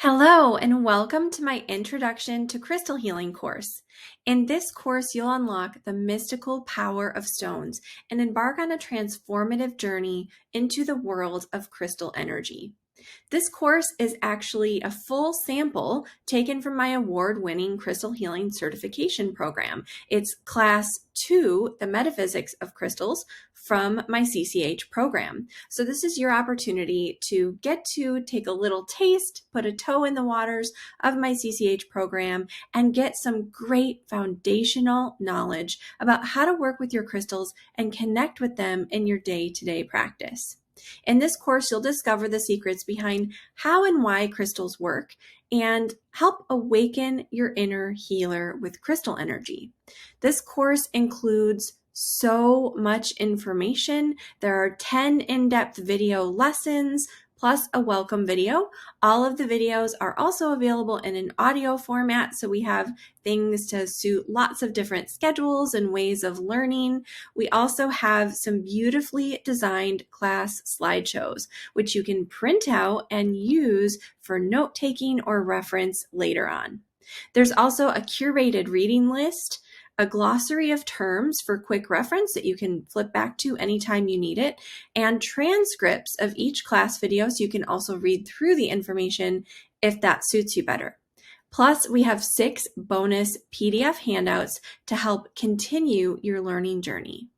Hello, and welcome to my Introduction to Crystal Healing course. In this course, you'll unlock the mystical power of stones and embark on a transformative journey into the world of crystal energy. This course is actually a full sample taken from my award-winning Crystal Healing Certification program. It's Class 2, the Metaphysics of Crystals, from my CCH program. So this is your opportunity to get to take a little taste, put a toe in the waters of my CCH program, and get some great foundational knowledge about how to work with your crystals and connect with them in your day-to-day practice. In this course, you'll discover the secrets behind how and why crystals work and help awaken your inner healer with crystal energy. This course includes so much information. There are 10 in-depth video lessons, plus a welcome video. All of the videos are also available in an audio format, so we have things to suit lots of different schedules and ways of learning. We also have some beautifully designed class slideshows, which you can print out and use for note-taking or reference later on. There's also a curated reading list, a glossary of terms for quick reference that you can flip back to anytime you need it, and transcripts of each class video so you can also read through the information if that suits you better. Plus, we have 6 bonus PDF handouts to help continue your learning journey.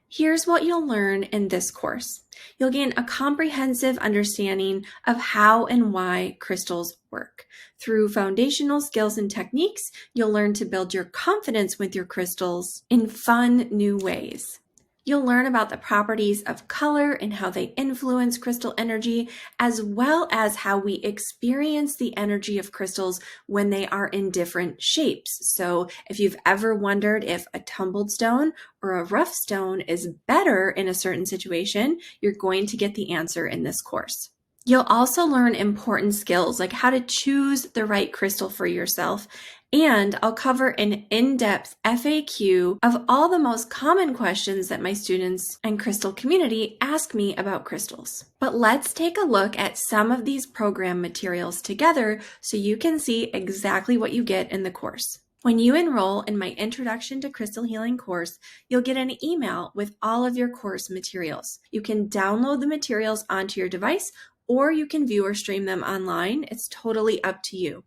Here's what you'll learn in this course. You'll gain a comprehensive understanding of how and why crystals work. Through foundational skills and techniques, you'll learn to build your confidence with your crystals in fun new ways. You'll learn about the properties of color and how they influence crystal energy, as well as how we experience the energy of crystals when they are in different shapes. So if you've ever wondered if a tumbled stone or a rough stone is better in a certain situation, you're going to get the answer in this course. You'll also learn important skills like how to choose the right crystal for yourself, and I'll cover an in-depth FAQ of all the most common questions that my students and crystal community ask me about crystals. But let's take a look at some of these program materials together so you can see exactly what you get in the course. When you enroll in my Introduction to Crystal Healing course, you'll get an email with all of your course materials. You can download the materials onto your device, or you can view or stream them online. It's totally up to you.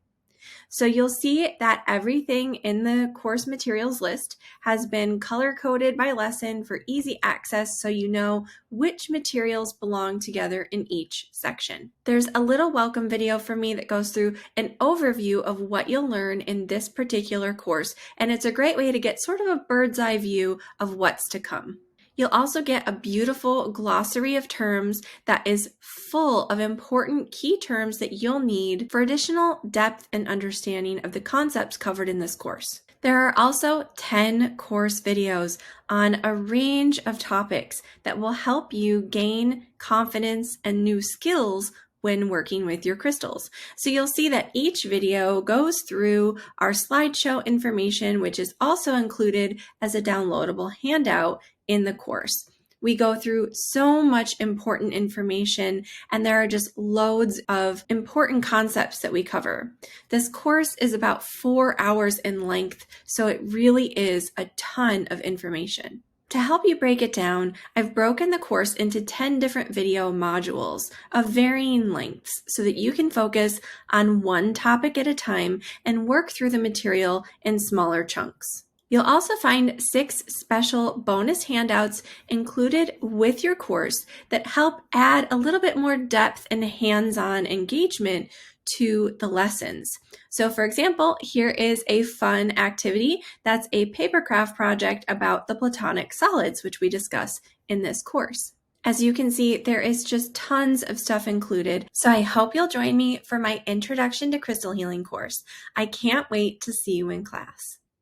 So you'll see that everything in the course materials list has been color-coded by lesson for easy access so you know which materials belong together in each section. There's a little welcome video from me that goes through an overview of what you'll learn in this particular course, and it's a great way to get sort of a bird's eye view of what's to come. You'll also get a beautiful glossary of terms that is full of important key terms that you'll need for additional depth and understanding of the concepts covered in this course. There are also 10 course videos on a range of topics that will help you gain confidence and new skills when working with your crystals. So you'll see that each video goes through our slideshow information, which is also included as a downloadable handout in the course. We go through so much important information, and there are just loads of important concepts that we cover. This course is about 4 hours in length, so it really is a ton of information. To help you break it down, I've broken the course into 10 different video modules of varying lengths so that you can focus on one topic at a time and work through the material in smaller chunks. You'll also find 6 special bonus handouts included with your course that help add a little bit more depth and hands-on engagement to the lessons. So for example, here is a fun activity that's a paper craft project about the platonic solids, which we discuss in this course. As you can see, there is just tons of stuff included, so I hope you'll join me for my Introduction to Crystal Healing course. I can't wait to see you in class.